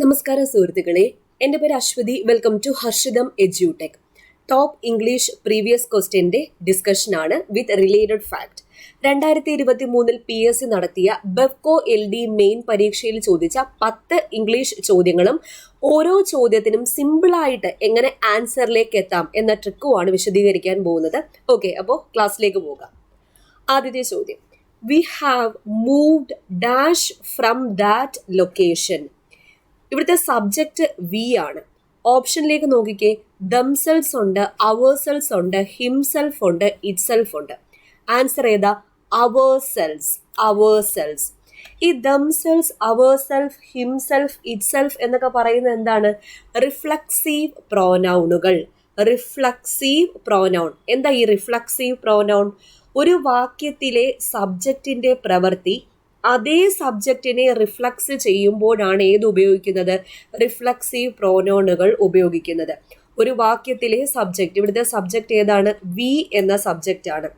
നമസ്കാരം സുഹൃത്തുക്കളെ, എൻ്റെ പേര് Aswathy. Welcome to Harshitham edutech. Top English previous ക്വസ്റ്റ്യൻ്റെ ഡിസ്കഷനാണ് വിത്ത് റിലേറ്റഡ് ഫാക്ട്. 2023 PSC നടത്തിയ ബെഫ്കോ LD മെയിൻ പരീക്ഷയിൽ ചോദിച്ച 10 ഇംഗ്ലീഷ് ചോദ്യങ്ങളും ഓരോ ചോദ്യത്തിനും സിമ്പിളായിട്ട് എങ്ങനെ ആൻസറിലേക്ക് എത്താം എന്ന ട്രിക്കുമാണ് വിശദീകരിക്കാൻ പോകുന്നത്. ഓക്കെ, അപ്പോൾ ക്ലാസ്സിലേക്ക് പോകാം. ആദ്യത്തെ ചോദ്യം, we have moved dash from that location. ഇവിടുത്തെ സബ്ജക്റ്റ് വി ആണ്. ഓപ്ഷനിലേക്ക് നോക്കിക്കേ, ദംസെൽസ് ഉണ്ട്, അവേഴ്സെൽസ് ഉണ്ട്, ഹിംസെൽഫ് ഉണ്ട്, ഇറ്റ്സെൽഫ് ഉണ്ട്. ആൻസർ ഏതാ? അവേഴ്സെൽസ്. അവേഴ്സെൽസ്. ഈ ദംസെൽസ്, അവേഴ്സെൽഫ്, ഹിംസെൽഫ്, ഇറ്റ്സെൽഫ് എന്നൊക്കെ പറയുന്നത് എന്താണ്? റിഫ്ലക്സീവ് പ്രോനൗണുകൾ. Reflexive pronoun. എന്താ ഈ റിഫ്ലക്സീവ് പ്രോനൗൺ? ഒരു വാക്യത്തിലെ സബ്ജക്റ്റിന്റെ പ്രവൃത്തി അതേ സബ്ജക്റ്റിനെ റിഫ്ലക്സ് ചെയ്യുമ്പോഴാണ് ഏത് ഉപയോഗിക്കുന്നത്? റിഫ്ലക്സീവ് പ്രോനൗണുകൾ ഉപയോഗിക്കുന്നത്. ഒരു വാക്യത്തിലെ സബ്ജക്റ്റ്, ഇവിടുത്തെ സബ്ജക്റ്റ് ഏതാണ്? വി എന്ന സബ്ജക്റ്റ് ആണ്.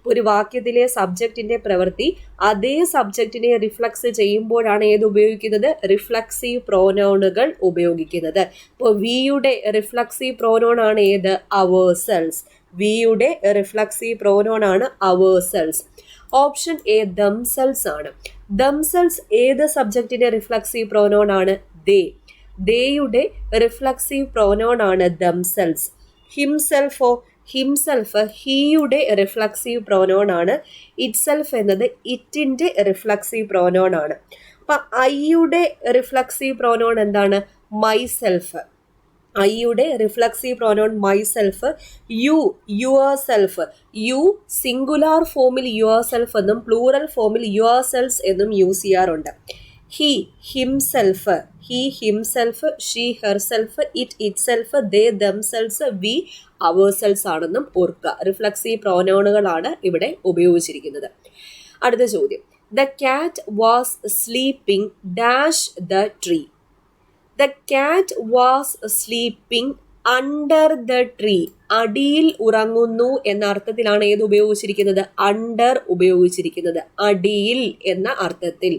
ഒരു വാക്യത്തിലെ സബ്ജക്റ്റിന്റെ പ്രവൃത്തി അതേ സബ്ജക്റ്റിനെ റിഫ്ലക്സ് ചെയ്യുമ്പോഴാണ് ഏത് ഉപയോഗിക്കുന്നത്? റിഫ്ലക്സീവ് പ്രോനൗണുകൾ ഉപയോഗിക്കുന്നത്. ഇപ്പോൾ വിയുടെ റിഫ്ലക്സീവ് പ്രോനൗൺ ആണ് ഏത്? അവേഴ്സെൽസ്. വിയുടെ റിഫ്ലക്സീവ് പ്രോനൗൺ ആണ് അവേഴ്സെൽസ്. ഓപ്ഷൻ എ ദംസെൽസ് ആണ്. ദംസെൽസ് ഏത് സബ്ജക്റ്റിന്റെ റിഫ്ലക്സീവ് പ്രോനൗൺ ആണ്? ദേ. ദേയുടെ റിഫ്ലക്സീവ് പ്രോനൗൺ ആണ് ദംസെൽസ്. ഹിംസെൽഫോ? ഹിംസെൽഫ് ഹീയുടെ റിഫ്ലക്സീവ് പ്രോനൗൺ ആണ്. ഇറ്റ്സെൽഫ് എന്നത് ഇറ്റിന്റെ റിഫ്ലക്സീവ് പ്രോനൗൺ ആണ്. അപ്പൊ ഐയുടെ റിഫ്ലക്സീവ് പ്രോനൗൺ എന്താണ്? മൈസെൽഫ്. ഐയുടെ reflexive pronoun myself. You, yourself. You singular ഫോമിൽ യുവർ സെൽഫ് എന്നും പ്ലൂറൽ ഫോമിൽ യുവർ സെൽസ് എന്നും യൂസ് ചെയ്യാറുണ്ട്. He, himself. He, himself. She, herself. It, itself. They, themselves. V, അവേഴ്സെൽസ് ആണെന്നും ഓർക്കുക. റിഫ്ലക്സീവ് പ്രോനൗണുകളാണ് ഇവിടെ ഉപയോഗിച്ചിരിക്കുന്നത്. അടുത്ത ചോദ്യം, the cat was sleeping dash the tree. The cat was sleeping under the tree. അടിയിൽ ഉറങ്ങുന്നു എന്ന അർത്ഥത്തിലാണ് ഏത് ഉപയോഗിച്ചിരിക്കുന്നത്? അണ്ടർ ഉപയോഗിച്ചിരിക്കുന്നത്. അടിയിൽ എന്ന അർത്ഥത്തിൽ.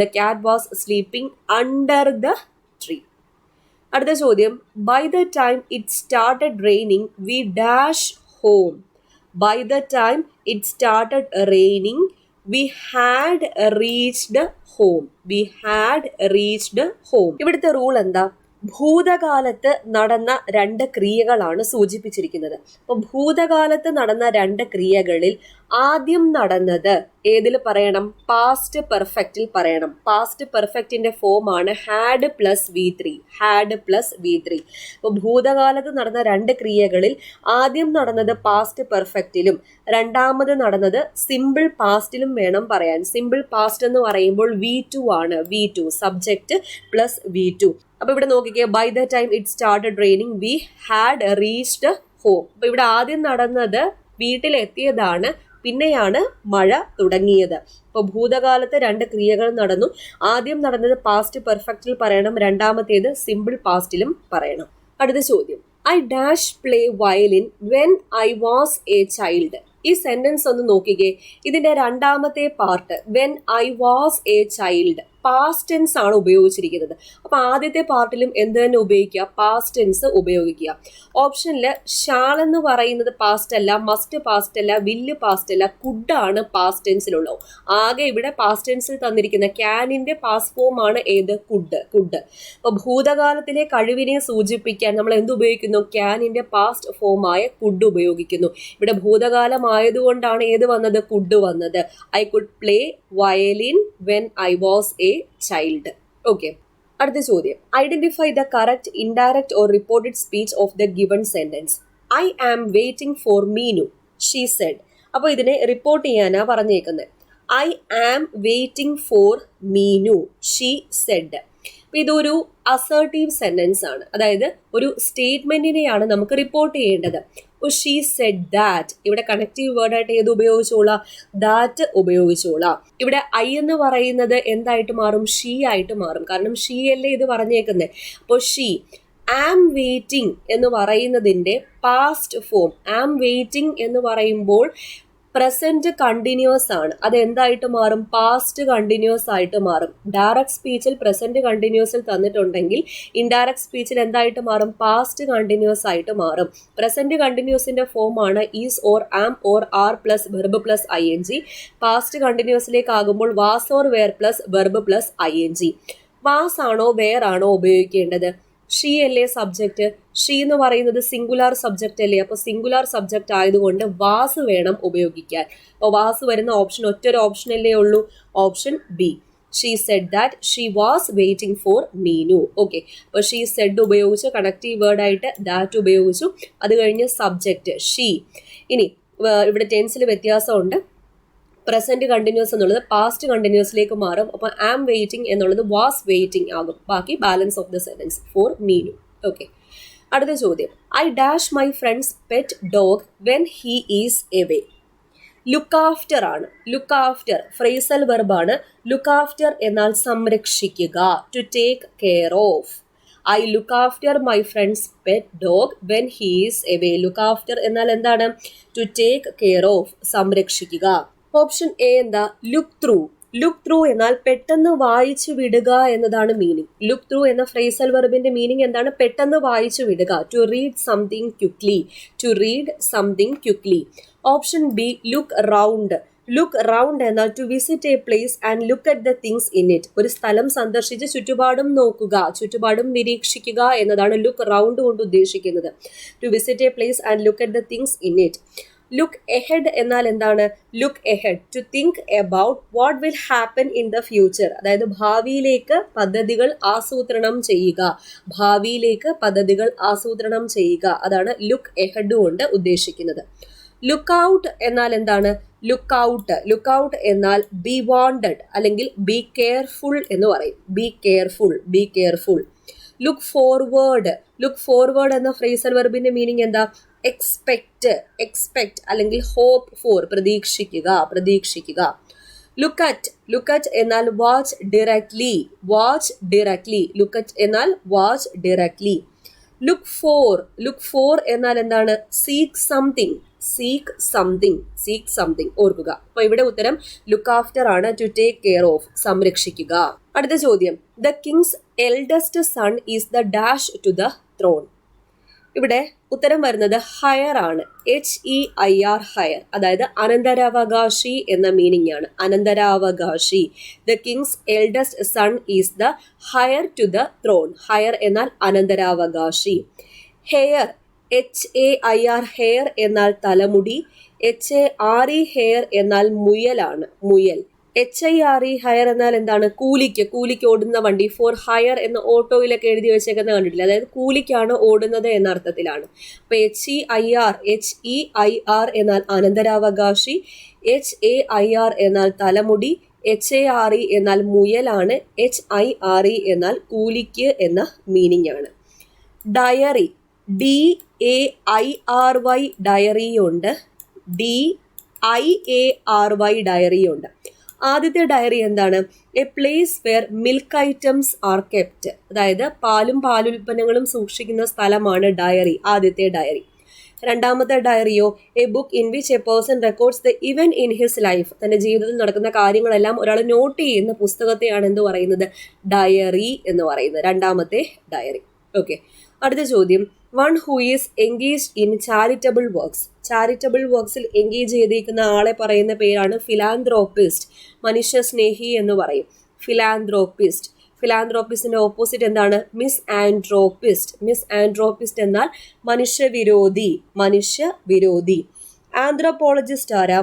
The cat was sleeping under the tree. അടുത്ത ചോദ്യം, by the time it started raining we dash home. By the time it started raining we had reached home. We had reached home. ഇവിടുത്തെ rule എന്താ? ഭൂതകാലത്ത് നടന്ന രണ്ട് ക്രിയകളാണ് സൂചിപ്പിച്ചിരിക്കുന്നത്. അപ്പോൾ ഭൂതകാലത്ത് നടന്ന രണ്ട് ക്രിയകളിൽ ആദ്യം നടന്നത് ഏതിൽ പറയണം? പാസ്റ്റ് പെർഫെക്റ്റിൽ പറയണം. പാസ്റ്റ് പെർഫെക്റ്റിന്റെ ഫോം ആണ് had plus V3. Had plus V3. അപ്പോൾ ഭൂതകാലത്ത് നടന്ന രണ്ട് ക്രിയകളിൽ ആദ്യം നടന്നത് പാസ്റ്റ് പെർഫെക്റ്റിലും രണ്ടാമത് നടന്നത് സിമ്പിൾ പാസ്റ്റിലും വേണം പറയാൻ. സിമ്പിൾ പാസ്റ്റ് എന്ന് പറയുമ്പോൾ V2 ആണ്. V2 subject plus V2. അപ്പൊ ഇവിടെ നോക്കിക്കേ, by the time it started raining we had reached home. അപ്പൊ ഇവിടെ ആദ്യം നടന്നത് വീട്ടിലെത്തിയതാണ്, പിന്നെയാണ് മഴ തുടങ്ങിയത്. അപ്പോൾ ഭൂതകാലത്ത് രണ്ട് ക്രിയകൾ നടന്നു. ആദ്യം നടന്നത് പാസ്റ്റ് പെർഫെക്റ്റിൽ പറയണം, രണ്ടാമത്തേത് സിമ്പിൾ പാസ്റ്റിലും പറയണം. അടുത്ത ചോദ്യം, I dash play violin when I was a child. ഈ സെന്റൻസ് ഒന്ന് നോക്കിക്കേ. ഇതിന്റെ രണ്ടാമത്തെ part when I was a child past tense ആണ് ഉപയോഗിച്ചിരിക്കുന്നത്. അപ്പൊ ആദ്യത്തെ പാർട്ടിലും എന്ത് തന്നെ ഉപയോഗിക്കുക? പാസ്റ്റ് ടെൻസ് ഉപയോഗിക്കുക. ഓപ്ഷനിൽ ഷാൾ എന്ന് പറയുന്നത് പാസ്റ്റ് അല്ല, മസ്റ്റ് പാസ്റ്റ് അല്ല, വില്ല് പാസ്റ്റ് അല്ല, കുഡ് ആണ് പാസ്റ്റ് ടെൻസിലുള്ളത്. ആകെ ഇവിടെ പാസ്റ്റ് ടെൻസിൽ തന്നിരിക്കുന്ന ക്യാനിന്റെ പാസ്റ്റ് ഫോം ആണ് ഏത്? കുഡ്. കുഡ്. അപ്പൊ ഭൂതകാലത്തിലെ കഴിവിനെ സൂചിപ്പിക്കാൻ നമ്മൾ എന്ത് ഉപയോഗിക്കുന്നു? ക്യാനിന്റെ പാസ്റ്റ് ഫോമായ കുഡ് ഉപയോഗിക്കുന്നു. ഇവിടെ ഭൂതകാലമായതുകൊണ്ടാണ് ഏത് വന്നത്? കുഡ് വന്നത്. I could play violin when I was a child. Okay, അടുത്ത ചോദ്യം, identify the correct indirect or reported speech of the given sentence. I am waiting for Meenu she said. അപ്പോൾ ഇതിനെ റിപ്പോർട്ട് ചെയ്യാനാ പറഞ്ഞേക്കുന്നത്. I am waiting for Meenu she said. അപ്പൊ ഇതൊരു assertive sentence ആണ്. അതായത് ഒരു സ്റ്റേറ്റ്മെന്റിനെയാണ് നമുക്ക് റിപ്പോർട്ട് ചെയ്യേണ്ടത്. She said that. ഇവിടെ കണക്റ്റീവ് വേർഡായിട്ട് ഏത് ഉപയോഗിച്ചോളാം? ദാറ്റ് ഉപയോഗിച്ചോളാം. ഇവിടെ ഐ എന്ന് പറയുന്നത് എന്തായിട്ട് മാറും? ഷീ ആയിട്ട് മാറും. കാരണം ഷീ അല്ലേ ഇത് പറഞ്ഞേക്കുന്നത്. അപ്പോൾ ഷീ. ആം വെയിറ്റിംഗ് എന്ന് പറയുന്നതിന്റെ പാസ്റ്റ് ഫോം. ആം വെയിറ്റിംഗ് എന്ന് പറയുമ്പോൾ പ്രസന്റ് കണ്ടിന്യൂസ് ആണ്, അത് എന്തായിട്ട് മാറും? പാസ്റ്റ് കണ്ടിന്യൂസ് ആയിട്ട് മാറും. ഡയറക്റ്റ് സ്പീച്ചിൽ പ്രസന്റ് കണ്ടിന്യൂസിൽ തന്നിട്ടുണ്ടെങ്കിൽ ഇൻഡയറക്റ്റ് സ്പീച്ചിൽ എന്തായിട്ട് മാറും? പാസ്റ്റ് കണ്ടിന്യൂസ് ആയിട്ട് മാറും. പ്രസന്റ് കണ്ടിന്യൂസിന്റെ ഫോം ആണ് is or am or are plus verb plus ING. Past കണ്ടിന്യൂസിലേക്ക് ആകുമ്പോൾ was or were plus verb plus ING. Was ആണോ വെയർ ആണോ ഉപയോഗിക്കേണ്ടത്? ഷീ അല്ലേ സബ്ജക്റ്റ്? ഷീ എന്ന് പറയുന്നത് സിംഗുലാർ സബ്ജക്റ്റ് അല്ലേ? അപ്പോൾ സിംഗുലാർ സബ്ജക്റ്റ് ആയതുകൊണ്ട് വാസ് വേണം ഉപയോഗിക്കാൻ. അപ്പോൾ വാസ് വരുന്ന ഓപ്ഷൻ ഒറ്റൊരു ഓപ്ഷനല്ലേ ഉള്ളൂ, option B. She said that she was waiting for Meenu. Okay, അപ്പോൾ ഷീ സെഡ് ഉപയോഗിച്ചു, കണക്റ്റീവ് വേർഡായിട്ട് ദാറ്റ് ഉപയോഗിച്ചു, അത് കഴിഞ്ഞ് സബ്ജക്റ്റ് ഷീ. ഇനി ഇവിടെ ടെൻസിൽ വ്യത്യാസമുണ്ട്. പ്രസന്റ് കണ്ടിന്യൂസ് എന്നുള്ളത് പാസ്റ്റ് കണ്ടിന്യൂസിലേക്ക് മാറും. അപ്പോൾ ആം വെയിറ്റിംഗ് എന്നുള്ളത് വാസ് വെയിറ്റിംഗ് ആകും. ബാക്കി balance of the sentence for Meenu. Okay, അടുത്ത ചോദ്യം. I dash my friends pet dog when he is away. Look after ആണ്. Look after phrasal വെർബാണ്. Look after എന്നാൽ സംരക്ഷിക്കുക, to take care of. I look after my friends pet dog when he is away. Look after എന്നാൽ എന്താണ്? To take care of, സംരക്ഷിക്കുക. Option A എന്താ? Look through. Look through എന്നാൽ പെട്ടെന്ന് വായിച്ചു വിടുക എന്നതാണ് മീനിങ്. ലുക്ക് ത്രൂ എന്ന ഫ്രേസൽ വെർബിന്റെ മീനിങ് എന്താണ്? പെട്ടെന്ന് വായിച്ചു വിടുക, to read something quickly, to read something quickly. Option B look round. Look round എന്നാൽ to visit a place and look at the things in it. ഒരു സ്ഥലം സന്ദർശിച്ച് ചുറ്റുപാടും നോക്കുക, ചുറ്റുപാടും നിരീക്ഷിക്കുക എന്നതാണ് ലുക്ക് റൗണ്ട് കൊണ്ട് ഉദ്ദേശിക്കുന്നത്. To visit a place and look at the things in it. Look ahead എന്നാൽ എന്താണ്? Look ahead to think about what will happen in the future. അതായത് ഭാവിയിലേക്ക് പദ്ധതികൾ ആസൂത്രണം ചെയ്യുക, ഭാവിയിലേക്ക് പദ്ധതികൾ ആസൂത്രണം ചെയ്യുക, അതാണ് ലുക്ക് എഹെഡ് കൊണ്ട് ഉദ്ദേശിക്കുന്നത്. ലുക്ക് ഔട്ട് എന്നാൽ എന്താണ്? Look out. ലുക്ക് ഔട്ട് എന്നാൽ ബി വാണ്ടഡ് അല്ലെങ്കിൽ ബി കെയർഫുൾ എന്ന് പറയും. Be careful, be careful. Look forward. Look forward എന്ന ഫ്രേസൽ വെർബിന്റെ മീനിങ് എന്താ? എക്സ്പെക്റ്റ്, എക്സ്പെക്റ്റ് അല്ലെങ്കിൽ ഹോപ്പ് ഫോർ, പ്രതീക്ഷിക്കുക, പ്രതീക്ഷിക്കുക. Look at. ലുക്ക് അറ്റ് എന്നാൽ watch directly, watch directly. Look at എന്നാൽ watch directly. Look for. Look for എന്നാൽ എന്താണ്? Seek something, seek something, seek something. ഓർക്കുക. അപ്പൊ ഇവിടെ ഉത്തരം ലുക്ക് ആഫ്റ്റർ ആണ്, ടു ടേക്ക് കെയർ ഓഫ്, സംരക്ഷിക്കുക. അടുത്ത ചോദ്യം. The king's eldest son is the dash to the throne. ഇവിടെ ഉത്തരം വരുന്നത് ഹയർ ആണ്. HEIR ഹയർ, അതായത് അനന്തരാവകാശി എന്ന മീനിങ് ആണ്. അനന്തരാവകാശി. The king's eldest son is the heir to the throne. Heir എന്നാൽ അനന്തരാവകാശി. ഹെയർ, HAIR ഹെയർ എന്നാൽ തലമുടി. HARE ഹെയർ എന്നാൽ മുയലാണ്, മുയൽ. HIRE ഹയർ എന്നാൽ എന്താണ്? കൂലിക്ക്, കൂലിക്ക് ഓടുന്ന വണ്ടി. ഫോർ ഹയർ എന്ന ഓട്ടോയിലൊക്കെ എഴുതി വെച്ചേക്കുന്ന കണ്ടിട്ടില്ല, അതായത് കൂലിക്കാണ് ഓടുന്നത് എന്ന അർത്ഥത്തിലാണ്. അപ്പൊ HEIR എന്നാൽ അനന്തരാവകാശി, HAIR എന്നാൽ തലമുടി, HARE എന്നാൽ മുയലാണ്, HIRE എന്നാൽ കൂലിക്ക് എന്ന മീനിങ് ആണ്. ഡയറി, DAIRY ഡയറി ഉണ്ട്, DIARY ഡയറി ഉണ്ട്. ആദ്യത്തെ ഡയറി എന്താണ്? A place where milk items are kept, അതായത് പാലും പാലുൽപ്പന്നങ്ങളും സൂക്ഷിക്കുന്ന സ്ഥലമാണ് ഡയറി, ആദ്യത്തെ ഡയറി. രണ്ടാമത്തെ ഡയറിയോ? A book in which a person records the event in his life. തന്റെ ജീവിതത്തിൽ നടക്കുന്ന കാര്യങ്ങളെല്ലാം ഒരാൾ നോട്ട് ചെയ്യുന്ന പുസ്തകത്തെയാണ് എന്ത് പറയുന്നത്? ഡയറി എന്ന് പറയുന്നത്. രണ്ടാമത്തെ ഡയറി. ഓക്കെ, അടുത്ത ചോദ്യം. One who is engaged in charitable works. Charitable വർക്ക്സിൽ എൻഗേജ് ചെയ്തിരിക്കുന്ന ആളെ പറയുന്ന പേരാണ് ഫിലാന്ത്രോപ്പിസ്റ്റ്, മനുഷ്യ സ്നേഹി എന്ന് പറയും. ഫിലാന്ത്രോപ്പിസ്റ്റ്. ഫിലാന്ത്രോപ്പിസ്റ്റിന്റെ ഓപ്പോസിറ്റ് എന്താണ്? Misanthropist. മിസ് ആൻഡ്രോപ്പിസ്റ്റ് എന്നാൽ മനുഷ്യവിരോധി, മനുഷ്യവിരോധി. ആന്ത്രോപോളജിസ്റ്റ് ആരാ?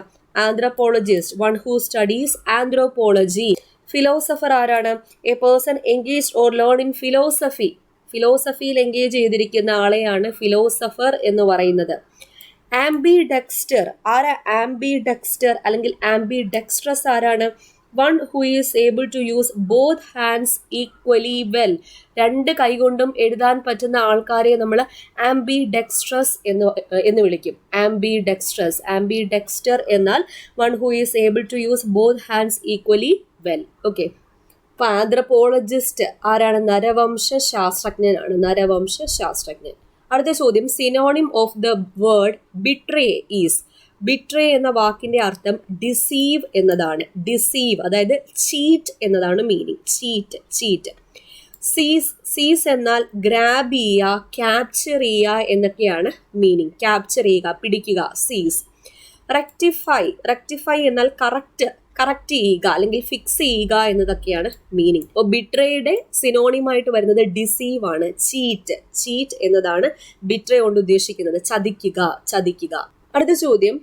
Anthropologist, one who studies anthropology. Philosopher ആരാണ്? A person engaged or learn in philosophy. ഫിലോസഫിയിൽ എൻഗേജ് ചെയ്തിരിക്കുന്ന ആളെയാണ് ഫിലോസഫർ എന്ന് പറയുന്നത്. ആംബിഡെക്സ്റ്റർ ആരാ? ആംബിഡെക്സ്റ്റർ അല്ലെങ്കിൽ ആംബിഡെക്സ്ട്രസ് ആരാണ്? One who is able to use both hands equally well. രണ്ട് കൈകൊണ്ടും എഴുതാൻ പറ്റുന്ന ആൾക്കാരെ നമ്മൾ ആംബിഡെക്സ്ട്രസ് എന്ന് വിളിക്കും. ആംബിഡെക്സ്ട്രസ്. ആംബിഡെക്സ്റ്റർ എന്നാൽ one who is able to use both hands equally well. Okay, അപ്പൊ ആന്ത്രപ്പോളജിസ്റ്റ് ആരാണ്? നരവംശ ശാസ്ത്രജ്ഞനാണ്, നരവംശ ശാസ്ത്രജ്ഞൻ. അടുത്ത ചോദ്യം. Synonym of the word betray is. Betray എന്ന വാക്കിന്റെ അർത്ഥം ഡിസീവ് എന്നതാണ്. ഡിസീവ് അതായത് ചീറ്റ് എന്നതാണ് മീനിങ്. ചീറ്റ്. സീസ് എന്നാൽ ഗ്രാബ് ചെയ്യുക, ക്യാപ്ചർ ചെയ്യുക എന്നൊക്കെയാണ് മീനിങ്. ക്യാപ്ചർ ചെയ്യുക, പിടിക്കുക, സീസ്. റെക്ടിഫൈ എന്നാൽ കറക്റ്റ് ചെയ്യുക അല്ലെങ്കിൽ ഫിക്സ് ചെയ്യുക എന്നതൊക്കെയാണ് മീനിങ്. അപ്പോൾ ബിട്രയുടെ സിനോണിമായിട്ട് വരുന്നത് ഡിസീവ് ആണ്. ചീറ്റ് എന്നതാണ് ബിട്രേ കൊണ്ട് ഉദ്ദേശിക്കുന്നത്. ചതിക്കുക. അടുത്ത ചോദ്യം,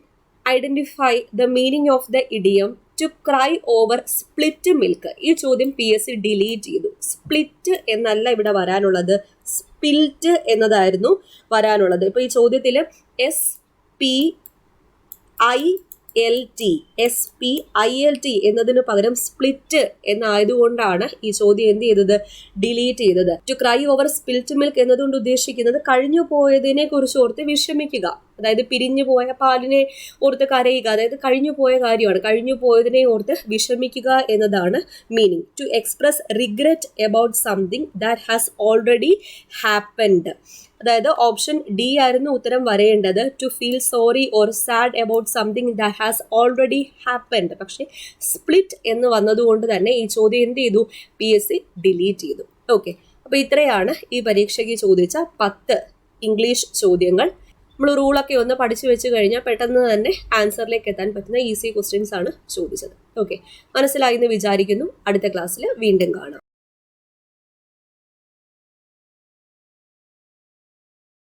identify the meaning of the idiom to cry over split milk. ഈ ചോദ്യം PSC ഡിലീറ്റ് ചെയ്തു. സ്പ്ലിറ്റ് എന്നല്ല ഇവിടെ വരാനുള്ളത്, സ്പിൽറ്റ് എന്നതായിരുന്നു വരാനുള്ളത്. ഇപ്പൊ ഈ ചോദ്യത്തിൽ SPILT എന്നതിന് പകരം സ്പ്ലിറ്റ് എന്നായതുകൊണ്ടാണ് ഈ ചോദ്യം എന്ത് ചെയ്തത്, ഡിലീറ്റ് ചെയ്തത്. To cry over spilt milk എന്നതുകൊണ്ട് ഉദ്ദേശിക്കുന്നത് കഴിഞ്ഞു പോയതിനെ കുറിച്ച് ഓർത്ത് വിഷമിക്കുക, അതായത് പിരിഞ്ഞു പോയ പാലിനെ ഓർത്ത് കരയുക, അതായത് കഴിഞ്ഞു പോയ കാര്യമാണ്. കഴിഞ്ഞു പോയതിനെ ഓർത്ത് വിഷമിക്കുക എന്നതാണ് meaning. To express regret about something that has already happened. അതായത് ഓപ്ഷൻ ഡി ആയിരുന്നു ഉത്തരം വരേണ്ടത്. To feel sorry or sad about something that has already happened. പക്ഷെ സ്പ്ലിറ്റ് എന്ന് വന്നതുകൊണ്ട് തന്നെ ഈ ചോദ്യം എന്ത് ചെയ്തു, PSC ഡിലീറ്റ് ചെയ്തു. ഓക്കെ, അപ്പോൾ ഇത്രയാണ് ഈ പരീക്ഷയ്ക്ക് ചോദിച്ച 10 ഇംഗ്ലീഷ് ചോദ്യങ്ങൾ. നമ്മൾ റൂളൊക്കെ ഒന്ന് പഠിച്ചു വെച്ച് കഴിഞ്ഞാൽ പെട്ടെന്ന് തന്നെ ആൻസറിലേക്ക് എത്താൻ പറ്റുന്ന ഈസി ക്വസ്റ്റ്യൻസ് ആണ് ചോദിച്ചത്. ഓക്കെ, മനസ്സിലായി എന്ന് വിചാരിക്കുന്നു. അടുത്ത ക്ലാസ്സിൽ വീണ്ടും കാണാം.